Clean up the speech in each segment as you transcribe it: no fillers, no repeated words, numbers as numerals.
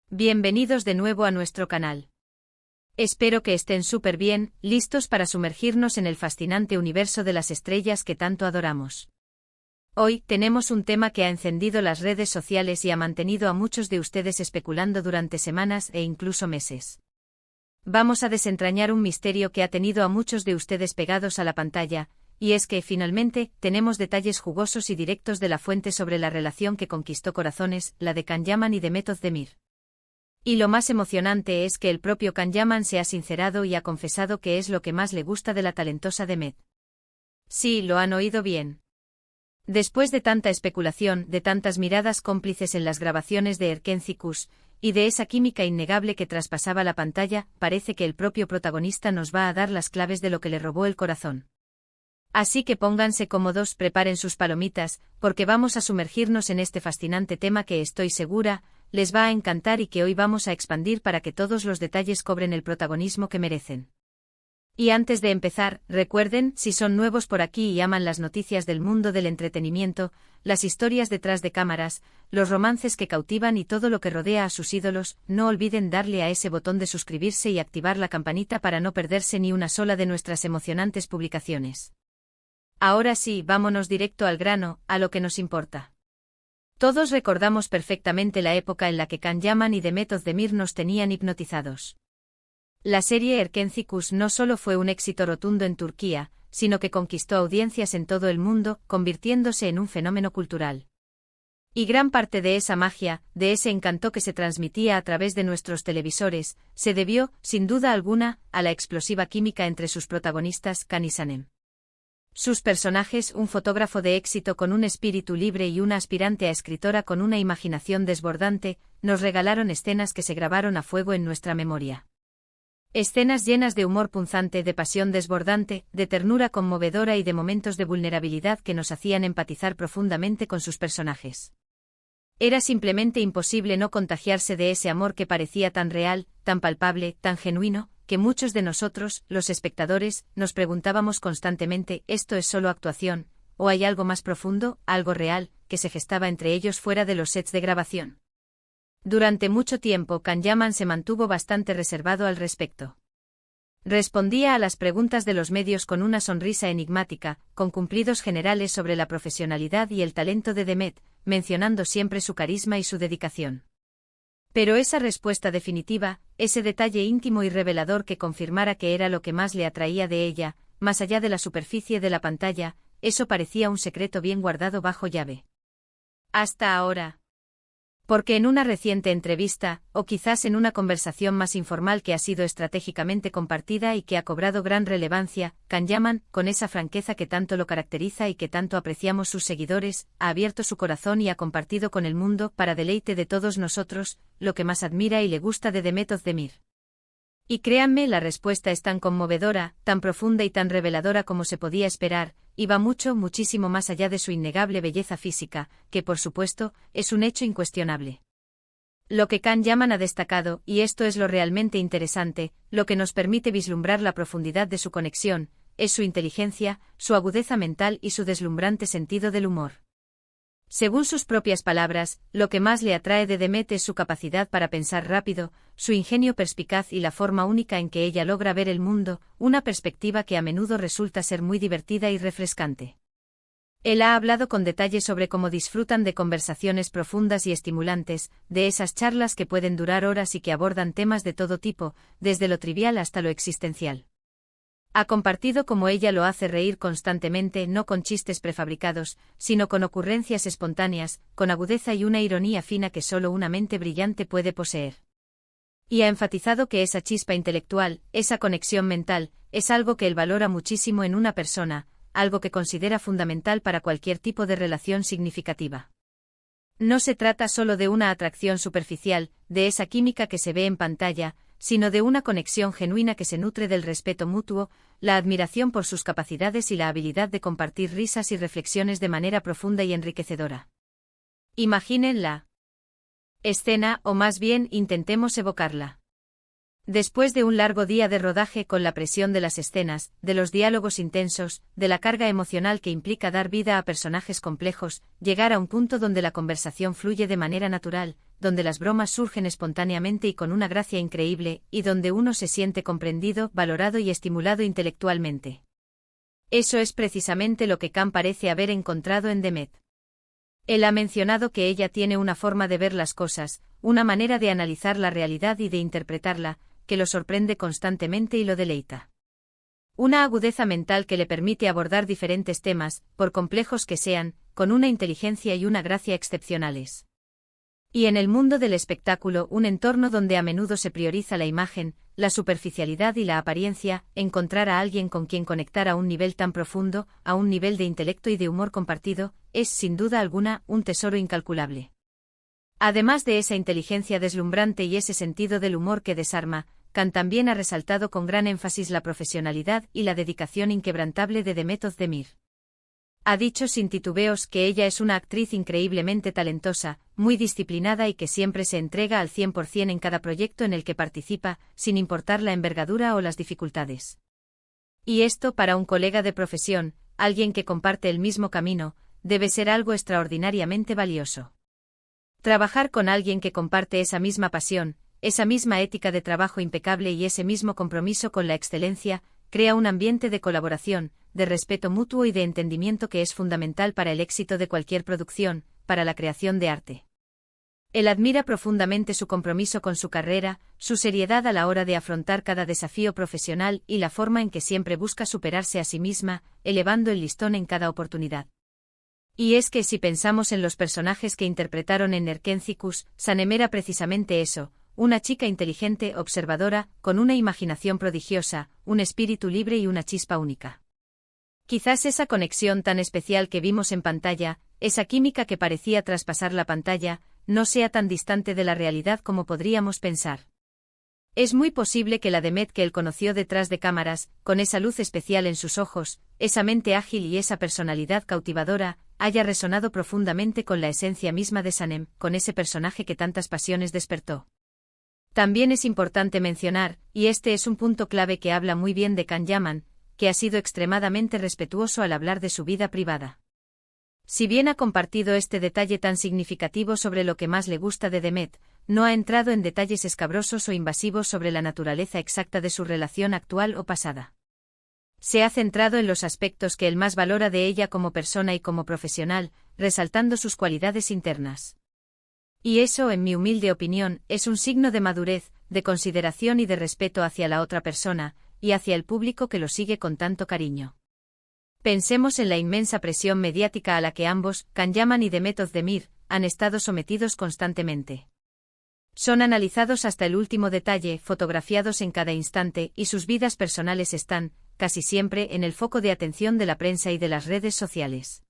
Bienvenidos de nuevo a nuestro canal. Espero que estén súper bien, listos para sumergirnos en el fascinante universo de las estrellas que tanto adoramos. Hoy tenemos un tema que ha encendido las redes sociales y ha mantenido a muchos de ustedes especulando durante semanas e incluso meses. Vamos a desentrañar un misterio que ha tenido a muchos de ustedes pegados a la pantalla, y es que, finalmente, tenemos detalles jugosos y directos de la fuente sobre la relación que conquistó corazones, la de Can Yaman y Demet Özdemir. Y lo más emocionante es que el propio Can Yaman se ha sincerado y ha confesado que es lo que más le gusta de la talentosa Demet. Sí, lo han oído bien. Después de tanta especulación, de tantas miradas cómplices en las grabaciones de Erkenci Kuş, y de esa química innegable que traspasaba la pantalla, parece que el propio protagonista nos va a dar las claves de lo que le robó el corazón. Así que pónganse cómodos, preparen sus palomitas, porque vamos a sumergirnos en este fascinante tema que estoy segura les va a encantar y que hoy vamos a expandir para que todos los detalles cobren el protagonismo que merecen. Y antes de empezar, recuerden, si son nuevos por aquí y aman las noticias del mundo del entretenimiento, las historias detrás de cámaras, los romances que cautivan y todo lo que rodea a sus ídolos, no olviden darle a ese botón de suscribirse y activar la campanita para no perderse ni una sola de nuestras emocionantes publicaciones. Ahora sí, vámonos directo al grano, a lo que nos importa. Todos recordamos perfectamente la época en la que Can Yaman y Demet Özdemir nos tenían hipnotizados. La serie Erkenci Kuş no solo fue un éxito rotundo en Turquía, sino que conquistó audiencias en todo el mundo, convirtiéndose en un fenómeno cultural. Y gran parte de esa magia, de ese encanto que se transmitía a través de nuestros televisores, se debió, sin duda alguna, a la explosiva química entre sus protagonistas, Can y Sanem. Sus personajes, un fotógrafo de éxito con un espíritu libre y una aspirante a escritora con una imaginación desbordante, nos regalaron escenas que se grabaron a fuego en nuestra memoria. Escenas llenas de humor punzante, de pasión desbordante, de ternura conmovedora y de momentos de vulnerabilidad que nos hacían empatizar profundamente con sus personajes. Era simplemente imposible no contagiarse de ese amor que parecía tan real, tan palpable, tan genuino, que muchos de nosotros, los espectadores, nos preguntábamos constantemente, ¿esto es solo actuación, o hay algo más profundo, algo real, que se gestaba entre ellos fuera de los sets de grabación? Durante mucho tiempo Can Yaman se mantuvo bastante reservado al respecto. Respondía a las preguntas de los medios con una sonrisa enigmática, con cumplidos generales sobre la profesionalidad y el talento de Demet, mencionando siempre su carisma y su dedicación. Pero esa respuesta definitiva, ese detalle íntimo y revelador que confirmara que era lo que más le atraía de ella, más allá de la superficie de la pantalla, eso parecía un secreto bien guardado bajo llave. Hasta ahora. Porque en una reciente entrevista, o quizás en una conversación más informal que ha sido estratégicamente compartida y que ha cobrado gran relevancia, Can Yaman, con esa franqueza que tanto lo caracteriza y que tanto apreciamos sus seguidores, ha abierto su corazón y ha compartido con el mundo, para deleite de todos nosotros, lo que más admira y le gusta de Demet Özdemir. Y créanme, la respuesta es tan conmovedora, tan profunda y tan reveladora como se podía esperar, y va muchísimo más allá de su innegable belleza física, que por supuesto, es un hecho incuestionable. Lo que Can Yaman ha destacado, y esto es lo realmente interesante, lo que nos permite vislumbrar la profundidad de su conexión, es su inteligencia, su agudeza mental y su deslumbrante sentido del humor. Según sus propias palabras, lo que más le atrae de Demet es su capacidad para pensar rápido, su ingenio perspicaz y la forma única en que ella logra ver el mundo, una perspectiva que a menudo resulta ser muy divertida y refrescante. Él ha hablado con detalle sobre cómo disfrutan de conversaciones profundas y estimulantes, de esas charlas que pueden durar horas y que abordan temas de todo tipo, desde lo trivial hasta lo existencial. Ha compartido cómo ella lo hace reír constantemente, no con chistes prefabricados, sino con ocurrencias espontáneas, con agudeza y una ironía fina que solo una mente brillante puede poseer. Y ha enfatizado que esa chispa intelectual, esa conexión mental, es algo que él valora muchísimo en una persona, algo que considera fundamental para cualquier tipo de relación significativa. No se trata solo de una atracción superficial, de esa química que se ve en pantalla, sino de una conexión genuina que se nutre del respeto mutuo, la admiración por sus capacidades y la habilidad de compartir risas y reflexiones de manera profunda y enriquecedora. Imaginen la escena, o más bien intentemos evocarla. Después de un largo día de rodaje con la presión de las escenas, de los diálogos intensos, de la carga emocional que implica dar vida a personajes complejos, llegar a un punto donde la conversación fluye de manera natural, donde las bromas surgen espontáneamente y con una gracia increíble, y donde uno se siente comprendido, valorado y estimulado intelectualmente. Eso es precisamente lo que Khan parece haber encontrado en Demet. Él ha mencionado que ella tiene una forma de ver las cosas, una manera de analizar la realidad y de interpretarla, que lo sorprende constantemente y lo deleita. Una agudeza mental que le permite abordar diferentes temas, por complejos que sean, con una inteligencia y una gracia excepcionales. Y en el mundo del espectáculo, un entorno donde a menudo se prioriza la imagen, la superficialidad y la apariencia, encontrar a alguien con quien conectar a un nivel tan profundo, a un nivel de intelecto y de humor compartido, es, sin duda alguna, un tesoro incalculable. Además de esa inteligencia deslumbrante y ese sentido del humor que desarma, Khan también ha resaltado con gran énfasis la profesionalidad y la dedicación inquebrantable de Demet Özdemir. Ha dicho sin titubeos que ella es una actriz increíblemente talentosa, muy disciplinada y que siempre se entrega al 100% en cada proyecto en el que participa, sin importar la envergadura o las dificultades. Y esto, para un colega de profesión, alguien que comparte el mismo camino, debe ser algo extraordinariamente valioso. Trabajar con alguien que comparte esa misma pasión, esa misma ética de trabajo impecable y ese mismo compromiso con la excelencia, crea un ambiente de colaboración, de respeto mutuo y de entendimiento que es fundamental para el éxito de cualquier producción, para la creación de arte. Él admira profundamente su compromiso con su carrera, su seriedad a la hora de afrontar cada desafío profesional y la forma en que siempre busca superarse a sí misma, elevando el listón en cada oportunidad. Y es que si pensamos en los personajes que interpretaron en Erkencikus, Sanem era precisamente eso, una chica inteligente, observadora, con una imaginación prodigiosa, un espíritu libre y una chispa única. Quizás esa conexión tan especial que vimos en pantalla, esa química que parecía traspasar la pantalla, no sea tan distante de la realidad como podríamos pensar. Es muy posible que la Demet que él conoció detrás de cámaras, con esa luz especial en sus ojos, esa mente ágil y esa personalidad cautivadora, haya resonado profundamente con la esencia misma de Sanem, con ese personaje que tantas pasiones despertó. También es importante mencionar, y este es un punto clave que habla muy bien de Khan Yaman, que ha sido extremadamente respetuoso al hablar de su vida privada. Si bien ha compartido este detalle tan significativo sobre lo que más le gusta de Demet, no ha entrado en detalles escabrosos o invasivos sobre la naturaleza exacta de su relación actual o pasada. Se ha centrado en los aspectos que él más valora de ella como persona y como profesional, resaltando sus cualidades internas. Y eso, en mi humilde opinión, es un signo de madurez, de consideración y de respeto hacia la otra persona, y hacia el público que lo sigue con tanto cariño. Pensemos en la inmensa presión mediática a la que ambos, Khan Yaman y Demet Özdemir, han estado sometidos constantemente. Son analizados hasta el último detalle, fotografiados en cada instante, y sus vidas personales están, casi siempre, en el foco de atención de la prensa y de las redes sociales.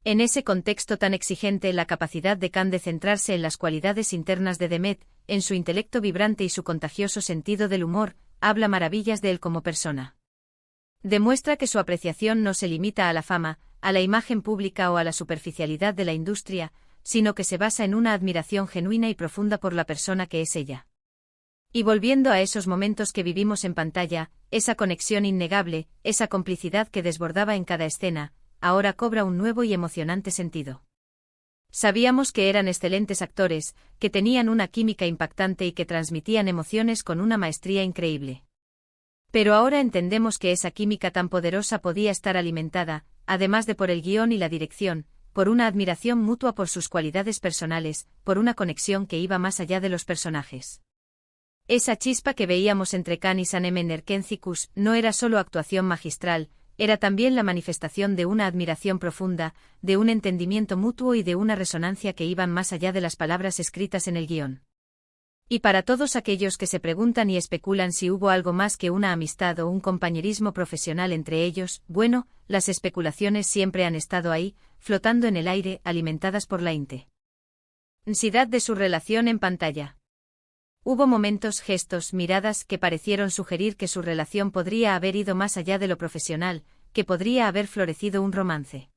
En ese contexto tan exigente, la capacidad de Khan de centrarse en las cualidades internas de Demet, en su intelecto vibrante y su contagioso sentido del humor, habla maravillas de él como persona. Demuestra que su apreciación no se limita a la fama, a la imagen pública o a la superficialidad de la industria, sino que se basa en una admiración genuina y profunda por la persona que es ella. Y volviendo a esos momentos que vivimos en pantalla, esa conexión innegable, esa complicidad que desbordaba en cada escena, ahora cobra un nuevo y emocionante sentido. Sabíamos que eran excelentes actores, que tenían una química impactante y que transmitían emociones con una maestría increíble. Pero ahora entendemos que esa química tan poderosa podía estar alimentada, además de por el guión y la dirección, por una admiración mutua por sus cualidades personales, por una conexión que iba más allá de los personajes. Esa chispa que veíamos entre Khan y Sanem en Erkencikus no era solo actuación magistral, era también la manifestación de una admiración profunda, de un entendimiento mutuo y de una resonancia que iban más allá de las palabras escritas en el guión. Y para todos aquellos que se preguntan y especulan si hubo algo más que una amistad o un compañerismo profesional entre ellos, bueno, las especulaciones siempre han estado ahí, flotando en el aire, alimentadas por la intensidad de su relación en pantalla. Hubo momentos, gestos, miradas que parecieron sugerir que su relación podría haber ido más allá de lo profesional, que podría haber florecido un romance.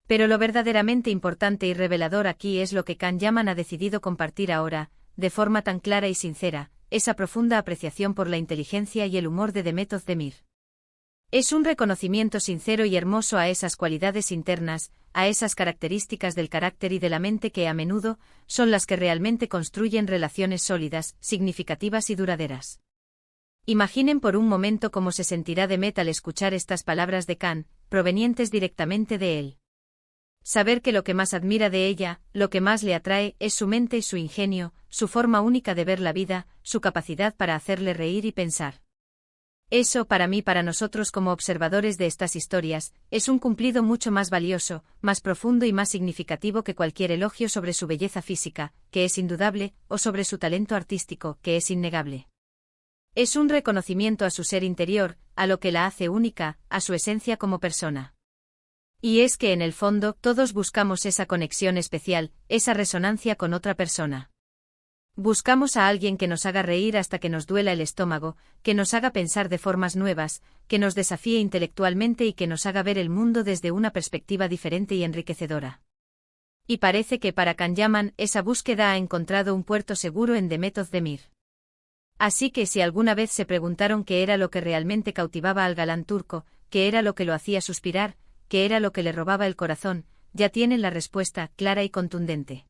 Pero lo verdaderamente importante y revelador aquí es lo que Khan Yaman ha decidido compartir ahora, de forma tan clara y sincera, esa profunda apreciación por la inteligencia y el humor de Demet Özdemir. Es un reconocimiento sincero y hermoso a esas cualidades internas, a esas características del carácter y de la mente que a menudo son las que realmente construyen relaciones sólidas, significativas y duraderas. Imaginen por un momento cómo se sentirá Demet al escuchar estas palabras de Can, provenientes directamente de él. Saber que lo que más admira de ella, lo que más le atrae, es su mente y su ingenio, su forma única de ver la vida, su capacidad para hacerle reír y pensar. Eso, para mí, para nosotros como observadores de estas historias, es un cumplido mucho más valioso, más profundo y más significativo que cualquier elogio sobre su belleza física, que es indudable, o sobre su talento artístico, que es innegable. Es un reconocimiento a su ser interior, a lo que la hace única, a su esencia como persona. Y es que en el fondo todos buscamos esa conexión especial, esa resonancia con otra persona. Buscamos a alguien que nos haga reír hasta que nos duela el estómago, que nos haga pensar de formas nuevas, que nos desafíe intelectualmente y que nos haga ver el mundo desde una perspectiva diferente y enriquecedora. Y parece que para Can Yaman esa búsqueda ha encontrado un puerto seguro en Demet Özdemir. Así que si alguna vez se preguntaron qué era lo que realmente cautivaba al galán turco, qué era lo que lo hacía suspirar, qué era lo que le robaba el corazón, ya tienen la respuesta clara y contundente.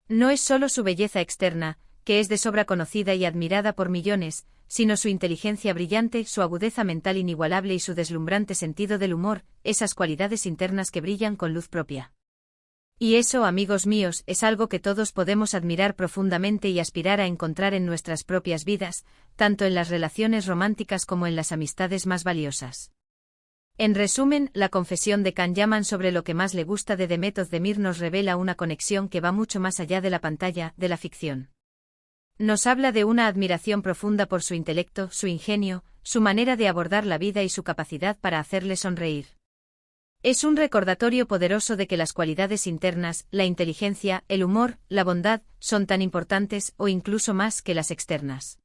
No es solo su belleza externa, que es de sobra conocida y admirada por millones, sino su inteligencia brillante, su agudeza mental inigualable y su deslumbrante sentido del humor, esas cualidades internas que brillan con luz propia. Y eso, amigos míos, es algo que todos podemos admirar profundamente y aspirar a encontrar en nuestras propias vidas, tanto en las relaciones románticas como en las amistades más valiosas. En resumen, la confesión de Can Yaman sobre lo que más le gusta de Demet Özdemir nos revela una conexión que va mucho más allá de la pantalla, de la ficción. Nos habla de una admiración profunda por su intelecto, su ingenio, su manera de abordar la vida y su capacidad para hacerle sonreír. Es un recordatorio poderoso de que las cualidades internas, la inteligencia, el humor, la bondad, son tan importantes o incluso más que las externas.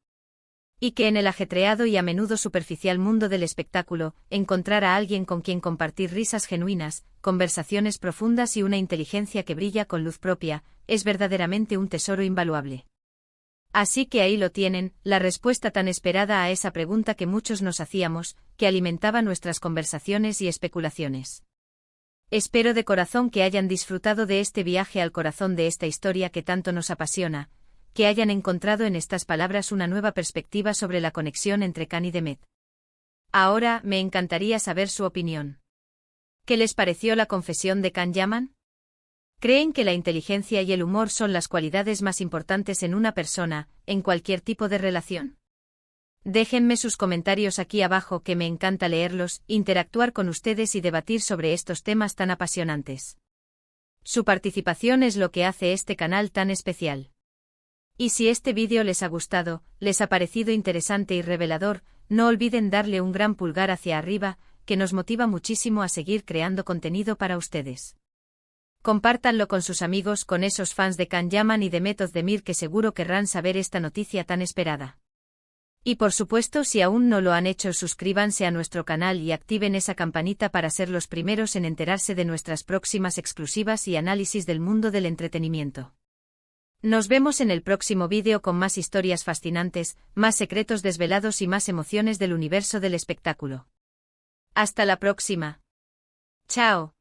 Y que en el ajetreado y a menudo superficial mundo del espectáculo, encontrar a alguien con quien compartir risas genuinas, conversaciones profundas y una inteligencia que brilla con luz propia, es verdaderamente un tesoro invaluable. Así que ahí lo tienen, la respuesta tan esperada a esa pregunta que muchos nos hacíamos, que alimentaba nuestras conversaciones y especulaciones. Espero de corazón que hayan disfrutado de este viaje al corazón de esta historia que tanto nos apasiona, que hayan encontrado en estas palabras una nueva perspectiva sobre la conexión entre Can y Demet. Ahora, me encantaría saber su opinión. ¿Qué les pareció la confesión de Can Yaman? ¿Creen que la inteligencia y el humor son las cualidades más importantes en una persona, en cualquier tipo de relación? Déjenme sus comentarios aquí abajo que me encanta leerlos, interactuar con ustedes y debatir sobre estos temas tan apasionantes. Su participación es lo que hace este canal tan especial. Y si este vídeo les ha gustado, les ha parecido interesante y revelador, no olviden darle un gran pulgar hacia arriba, que nos motiva muchísimo a seguir creando contenido para ustedes. Compártanlo con sus amigos, con esos fans de Can Yaman y Demet Özdemir que seguro querrán saber esta noticia tan esperada. Y por supuesto, si aún no lo han hecho, suscríbanse a nuestro canal y activen esa campanita para ser los primeros en enterarse de nuestras próximas exclusivas y análisis del mundo del entretenimiento. Nos vemos en el próximo vídeo con más historias fascinantes, más secretos desvelados y más emociones del universo del espectáculo. Hasta la próxima. Chao.